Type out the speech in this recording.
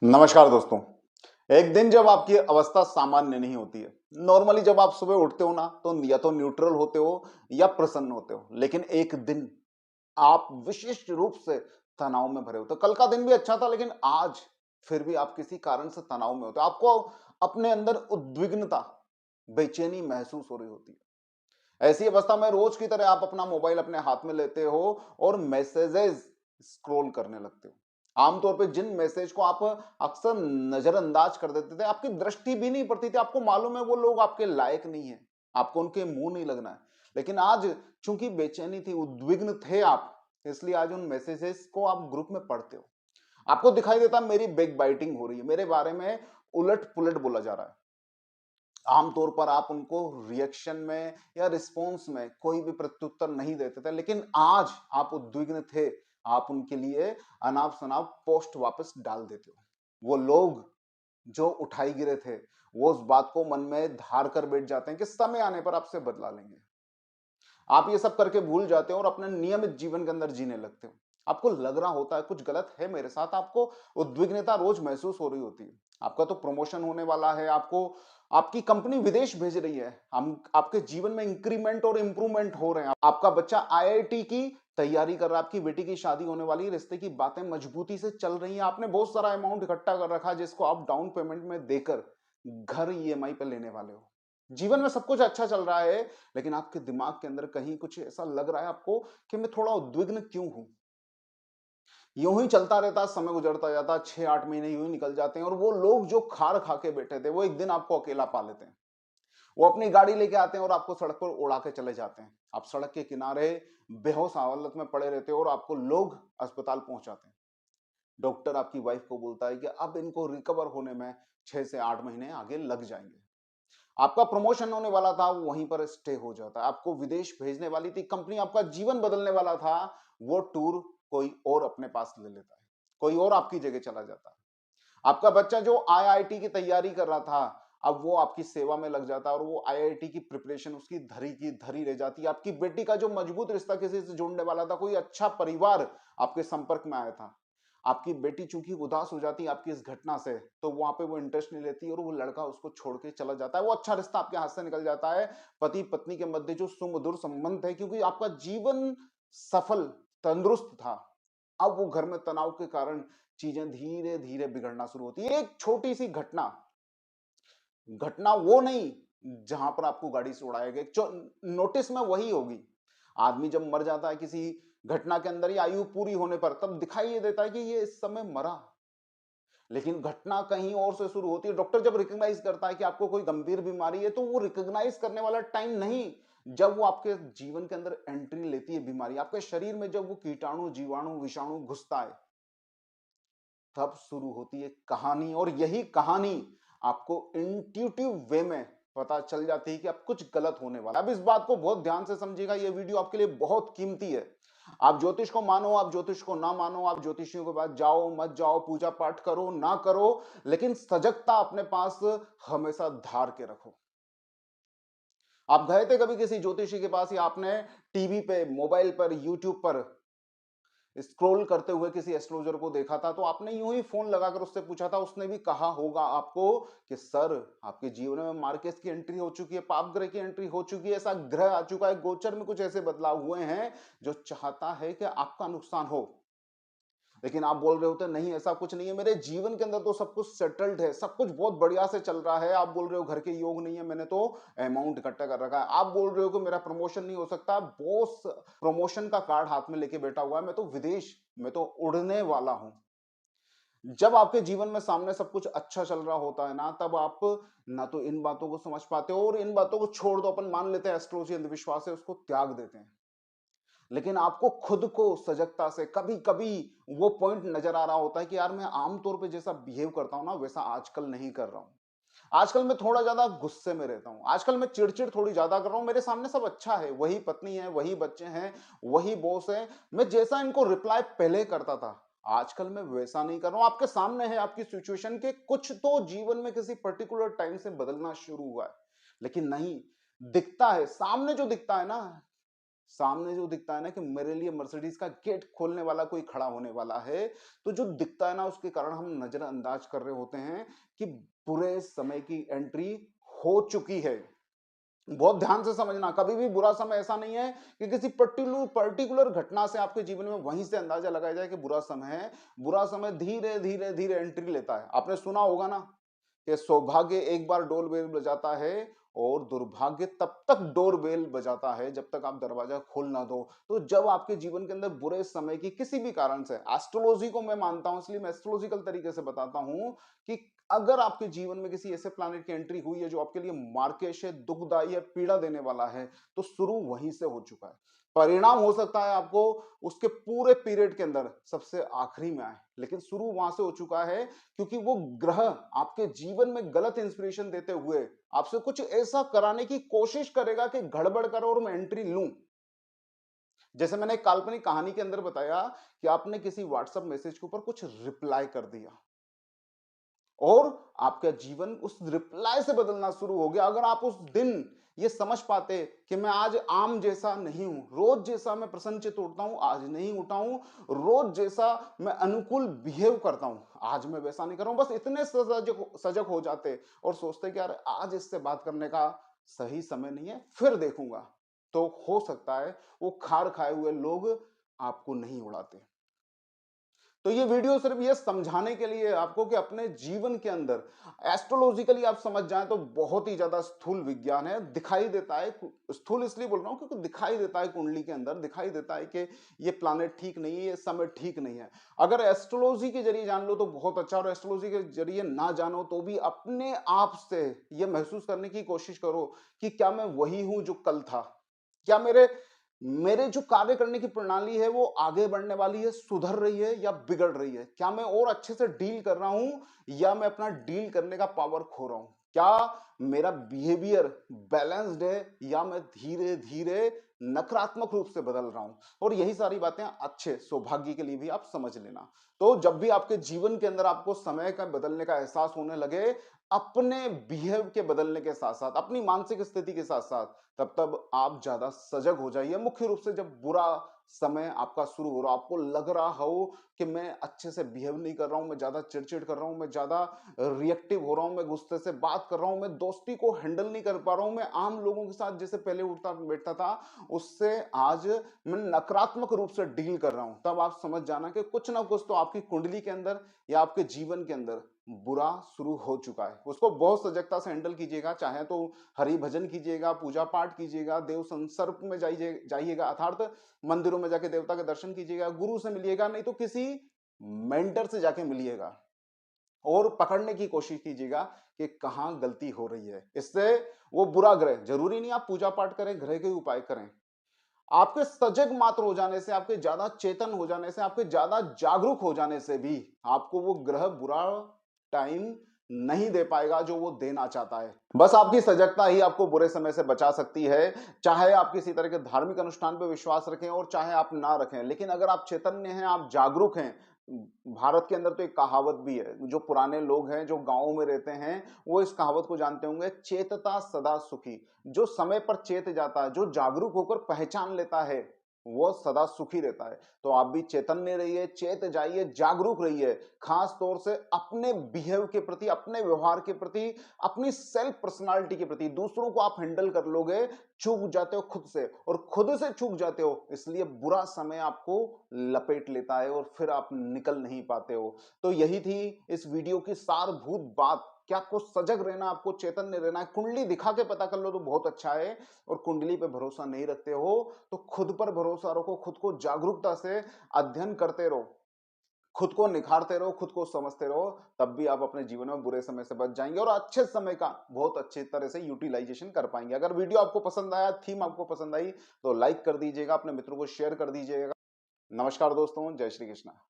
नमस्कार दोस्तों। एक दिन जब आपकी अवस्था सामान्य नहीं होती है। नॉर्मली जब आप सुबह उठते हो ना तो या तो न्यूट्रल होते हो या प्रसन्न होते हो, लेकिन एक दिन आप विशिष्ट रूप से तनाव में भरे होते हो। कल का दिन भी अच्छा था, लेकिन आज फिर भी आप किसी कारण से तनाव में होते हो। आपको अपने अंदर उद्विग्नता, बेचैनी महसूस हो रही होती है। ऐसी अवस्था में रोज की तरह आप अपना मोबाइल अपने हाथ में लेते हो और मैसेजेस स्क्रॉल करने लगते हो। आमतौर पे जिन मैसेज को आप अक्सर नजरअंदाज कर देते थे, आपकी दृष्टि भी नहीं पड़ती थी, आपको मालूम है वो लोग आपके लायक नहीं है, आपको उनके मुंह नहीं लगना है, लेकिन आज चूंकि बेचैनी थी, उद्विग्न थे आप, इसलिए आज उन मैसेजेस को आप ग्रुप में पढ़ते हो। आपको दिखाई देता है मेरी बैक बाइटिंग हो रही है, मेरे बारे में उलट पुलट बोला जा रहा है। आमतौर पर आप उनको रिएक्शन में या रिस्पॉन्स में कोई भी प्रत्युत्तर नहीं देते थे, लेकिन आज आप उद्विग्न थे। आप उनके लिए अनाप शनाप पोस्ट वापस डाल देते हो। वो लोग जो उठाई गिरे थे, वो उस बात को मन में धार कर बैठ जाते हैं कि समय आने पर आपसे बदला लेंगे। आप ये सब करके भूल जाते हो और अपने नियमित जीवन के अंदर जीने लगते हो। आपको लग रहा होता है कुछ गलत है मेरे साथ, आपको उद्विग्नता रोज महसूस हो रही होती है। आपका तो प्रमोशन होने वाला है, आपको आपकी कंपनी विदेश भेज रही है, हम आपके जीवन में इंक्रीमेंट और इंप्रूवमेंट हो रहे हैं, आपका बच्चा आईआईटी की तैयारी कर रहा है, आपकी बेटी की शादी होने वाली है, रिश्ते की बातें मजबूती से चल रही हैं, आपने बहुत सारा अमाउंट इकट्ठा कर रखा है जिसको आप डाउन पेमेंट में देकर घर ईएमआई पे लेने वाले हो। जीवन में सब कुछ अच्छा चल रहा है, लेकिन आपके दिमाग के अंदर कहीं कुछ ऐसा लग रहा है आपको कि मैं थोड़ा उद्विग्न क्यों हूं। यूं ही चलता रहता, समय गुजरता जाता, 6-8 महीने यूं ही निकल जाते हैं और वो लोग जो खार खा के बैठे थे, वो एक दिन आपको अकेला पा लेते हैं। वो अपनी गाड़ी लेके आते हैं और आपको सड़क पर उड़ा के चले जाते हैं। आप सड़क के किनारे बेहोश हालत में पड़े रहते हो और आपको लोग अस्पताल पहुंचाते हैं। डॉक्टर आपकी वाइफ को बोलता है कि अब इनको रिकवर होने में 6 से 8 महीने आगे लग जाएंगे। आपका प्रमोशन होने वाला था, वो वहीं पर स्टे हो जाता है। आपको विदेश भेजने वाली थी कंपनी, आपका जीवन बदलने वाला था, वो टूर कोई और अपने पास ले लेता है, कोई और आपकी जगह चला जाता है। आपका बच्चा जो आईआईटी की तैयारी कर रहा था, अब वो आपकी सेवा में लग जाता है और वो आईआईटी की प्रिपरेशन उसकी धरी की धरी रह जाती है। आपकी बेटी का जो मजबूत रिश्ता किसी से जुड़ने वाला था, कोई अच्छा परिवार आपके संपर्क में आया था, आपकी बेटी चूंकि उदास हो जाती है आपकी इस घटना से, तो वहां पे वो इंटरेस्ट नहीं लेती और वो लड़का उसको छोड़ के चला जाता है। वो अच्छा रिश्ता आपके हाथ से निकल जाता है। पति पत्नी के मध्य जो सुमधुर संबंध है, क्योंकि आपका जीवन सफल, तंदुरुस्त था, अब वो घर में तनाव के कारण चीजें धीरे धीरे बिगड़ना शुरू होती है। एक छोटी सी घटना, घटना वो नहीं जहां पर आपको गाड़ी से उड़ाया गया, नोटिस में वही होगी। आदमी जब मर जाता है किसी घटना के अंदर या आयु पूरी होने पर, तब दिखाई ये देता है कि ये इस समय मरा, लेकिन घटना कहीं और से शुरू होती है। डॉक्टर जब रिकॉग्नाइज करता है कि आपको कोई गंभीर बीमारी है, तो वो रिकॉग्नाइज करने वाला टाइम नहीं जब वो आपके जीवन के अंदर एंट्री लेती है बीमारी, आपके शरीर में जब वो कीटाणु जीवाणु विषाणु घुसता है, तब शुरू होती है कहानी। और यही कहानी आपको इंट्यूटिव वे में पता चल जाती है कि अब कुछ गलत होने वाला है। अब इस बात को बहुत ध्यान से समझिएगा, यह वीडियो आपके लिए बहुत कीमती है। आप ज्योतिष को मानो, आप ज्योतिष को ना मानो, आप ज्योतिषियों के पास जाओ मत जाओ, पूजा पाठ करो ना करो, लेकिन सजगता अपने पास हमेशा धार के रखो। आप गए थे कभी किसी ज्योतिषी के पास, या आपने टीवी पे, मोबाइल पर, यूट्यूब पर स्क्रॉल करते हुए किसी एस्ट्रोलॉजर को देखा था, तो आपने यूं ही फोन लगाकर उससे पूछा था, उसने भी कहा होगा आपको कि सर, आपके जीवन में मार्केस की एंट्री हो चुकी है, पाप ग्रह की एंट्री हो चुकी है, ऐसा ग्रह आ चुका है, गोचर में कुछ ऐसे बदलाव हुए हैं जो चाहता है कि आपका नुकसान हो। लेकिन आप बोल रहे होते नहीं, ऐसा कुछ नहीं है, मेरे जीवन के अंदर तो सब कुछ सेटल्ड है, सब कुछ बहुत बढ़िया से चल रहा है। आप बोल रहे हो घर के योग नहीं है, मैंने तो अमाउंट इकट्ठा कर रखा है। आप बोल रहे हो कि मेरा प्रमोशन नहीं हो सकता, बॉस प्रमोशन का कार्ड हाथ में लेके बैठा हुआ है, मैं तो विदेश, मैं तो उड़ने वाला हूं। जब आपके जीवन में सामने सब कुछ अच्छा चल रहा होता है ना, तब आप ना तो इन बातों को समझ पाते हो, और इन बातों को छोड़ दो, अपन मान लेते हैं एस्ट्रोलॉजी अंधविश्वास है, उसको त्याग देते हैं। लेकिन आपको खुद को सजगता से कभी कभी वो पॉइंट नजर आ रहा होता है कि यार, मैं आमतौर पे जैसा बिहेव करता हूं ना, वैसा आजकल नहीं कर रहा हूं। आजकल मैं थोड़ा ज्यादा गुस्से में रहता हूं, आजकल मैं चिड़चिड़ थोड़ी ज्यादा कर रहा हूं। मेरे सामने सब अच्छा है, वही पत्नी है, वही बच्चे हैं, वही बॉस है, मैं जैसा इनको रिप्लाई पहले करता था, आजकल मैं वैसा नहीं कर रहा हूं। आपके सामने है आपकी सिचुएशन के कुछ तो जीवन में किसी पर्टिकुलर टाइम से बदलना शुरू हुआ है, लेकिन नहीं, दिखता है सामने, जो दिखता है ना, सामने जो दिखता है ना कि मेरे लिए मर्सिडीज का गेट खोलने वाला कोई खड़ा होने वाला है, तो जो दिखता है ना उसके कारण हम नजरअंदाज कर रहे होते हैं कि बुरे समय की एंट्री हो चुकी है। बहुत ध्यान से समझना, कभी भी बुरा समय ऐसा नहीं है कि किसी पर्टिकुलर घटना से आपके जीवन में वहीं से अंदाजा लगाया जाए कि बुरा समय है। बुरा समय धीरे धीरे धीरे एंट्री लेता है। आपने सुना होगा ना कि सौभाग्य एक बार डोर बेल बजाता है और दुर्भाग्य तब तक डोर बेल बजाता है जब तक आप दरवाजा खोल ना दो। तो जब आपके जीवन के अंदर बुरे समय की किसी भी कारण से, एस्ट्रोलॉजी को मैं मानता हूं इसलिए मैं एस्ट्रोलॉजिकल तरीके से बताता हूं कि अगर आपके जीवन में किसी ऐसे प्लैनेट की एंट्री हुई है जो आपके लिए मार्केश है, दुखदाई है, पीड़ा देने वाला है, तो शुरू वहीं से हो चुका है। परिणाम हो सकता है आपको उसके पूरे पीरियड के अंदर सबसे आखिरी में आए, लेकिन शुरू वहां से हो चुका है क्योंकि वो ग्रह आपके जीवन में गलत इंस्पिरेशन देते हुए आपसे कुछ ऐसा कराने की कोशिश करेगा कि गड़बड़ करो और मैं एंट्री लूं। जैसे मैंने एक काल्पनिक कहानी के अंदर बताया कि आपने किसी व्हाट्सएप मैसेज के ऊपर कुछ रिप्लाई कर दिया और आपका जीवन उस रिप्लाई से बदलना शुरू हो गया। अगर आप उस दिन ये समझ पाते कि मैं आज आम जैसा नहीं हूं, रोज जैसा मैं प्रसन्नचित्त उठता हूं आज नहीं उठा हूं, रोज जैसा मैं अनुकूल बिहेव करता हूं आज मैं वैसा नहीं कर रहा हूं, बस इतने सजग सजग हो जाते और सोचते कि यार आज इससे बात करने का सही समय नहीं है, फिर देखूंगा, तो हो सकता है वो खार खाए हुए लोग आपको नहीं उड़ाते। तो ये वीडियो सिर्फ ये समझाने के लिए है आपको कि अपने जीवन के अंदर एस्ट्रोलॉजिकली आप समझ जाएं तो बहुत ही ज्यादा स्थूल विज्ञान है, दिखाई देता है। स्थूल इसलिए बोल रहा हूं क्योंकि दिखाई देता है, कुंडली के अंदर दिखाई देता है कि ये प्लानेट ठीक नहीं है, ये समय ठीक नहीं है। अगर एस्ट्रोलॉजी के जरिए जान लो तो बहुत अच्छा, और एस्ट्रोलॉजी के जरिए ना जानो तो भी अपने आप से ये महसूस करने की कोशिश करो कि क्या मैं वही हूं जो कल था, क्या मेरे मेरे जो कार्य करने की प्रणाली है वो आगे बढ़ने वाली है, सुधर रही है या बिगड़ रही है, क्या मैं और अच्छे से डील कर रहा हूं या मैं अपना डील करने का पावर खो रहा हूं, क्या मेरा बिहेवियर बैलेंस्ड है या मैं धीरे धीरे नकारात्मक रूप से बदल रहा हूं। और यही सारी बातें अच्छे सौभाग्य के लिए भी आप समझ लेना। तो जब भी आपके जीवन के अंदर आपको समय का बदलने का एहसास होने लगे, अपने बिहेव के बदलने के साथ साथ, अपनी मानसिक स्थिति के साथ साथ, तब तब आप ज्यादा सजग हो जाइए। मुख्य रूप से जब बुरा समय आपका शुरू हो रहा हो, आपको लग रहा हो कि मैं अच्छे से बिहेव नहीं कर रहा हूं, मैं ज्यादा चिड़चिड़ कर रहा हूं, मैं ज्यादा रिएक्टिव हो रहा हूं, मैं गुस्से से बात कर रहा हूं, मैं दोस्ती को हैंडल नहीं कर पा रहा हूं, मैं आम लोगों के साथ जैसे पहले उठता बैठता था उससे आज मैं नकारात्मक रूप से डील कर रहा हूं, तब आप समझ जाना कि कुछ ना कुछ तो आपकी कुंडली के अंदर या आपके जीवन के अंदर बुरा शुरू हो चुका है। उसको बहुत सजगता से हैंडल कीजिएगा, चाहे तो हरि भजन कीजिएगा, पूजा पाठ कीजिएगा, देव संसर्ग में जाइएगा, अर्थात मंदिरों में जाके देवता के दर्शन कीजिएगा, गुरु से मिलिएगा, नहीं तो किसी मेंटर से जाके मिलिएगा और पकड़ने की कोशिश कीजिएगा कि कहां गलती हो रही है। इससे वो बुरा ग्रह, जरूरी नहीं आप पूजा पाठ करें, ग्रह के उपाय करें, आपके सजग मात्र हो जाने से, आपके ज्यादा चेतन हो जाने से, आपके ज्यादा जागरूक हो जाने से भी आपको वो ग्रह बुरा टाइम नहीं दे पाएगा जो वो देना चाहता है। बस आपकी सजगता ही आपको बुरे समय से बचा सकती है। चाहे आप किसी तरह के धार्मिक अनुष्ठान पर विश्वास रखें और चाहे आप ना रखें, लेकिन अगर आप चैतन्य हैं, आप जागरूक हैं। भारत के अंदर तो एक कहावत भी है, जो पुराने लोग हैं जो गांवों में रहते हैं वो इस कहावत को जानते होंगे, चेतता सदा सुखी। जो समय पर चेत जाता है, जो जागरूक होकर पहचान लेता है, वो सदा सुखी रहता है। तो आप भी चैतन्य रहिए, चेत जाइए, जागरूक रहिए, खास तौर से अपने बिहेव के प्रति, अपने व्यवहार के प्रति, अपनी सेल्फ पर्सनालिटी के प्रति। दूसरों को आप हैंडल कर लोगे, चूक जाते हो खुद से, और खुद से चूक जाते हो इसलिए बुरा समय आपको लपेट लेता है और फिर आप निकल नहीं पाते हो। तो यही थी इस वीडियो की सारभूत बात कि आपको सजग रहना, आपको चैतन्य रहना है। कुंडली दिखा के पता कर लो तो बहुत अच्छा है, और कुंडली पे भरोसा नहीं रखते हो तो खुद पर भरोसा रखो, खुद को जागरूकता से अध्ययन करते रहो, खुद को निखारते रहो, खुद को समझते रहो, तब भी आप अपने जीवन में बुरे समय से बच जाएंगे और अच्छे समय का बहुत अच्छी तरह से यूटिलाइजेशन कर पाएंगे। अगर वीडियो आपको पसंद आया, थीम आपको पसंद आई, तो लाइक कर दीजिएगा, अपने मित्रों को शेयर कर दीजिएगा। नमस्कार दोस्तों, जय श्री कृष्णा।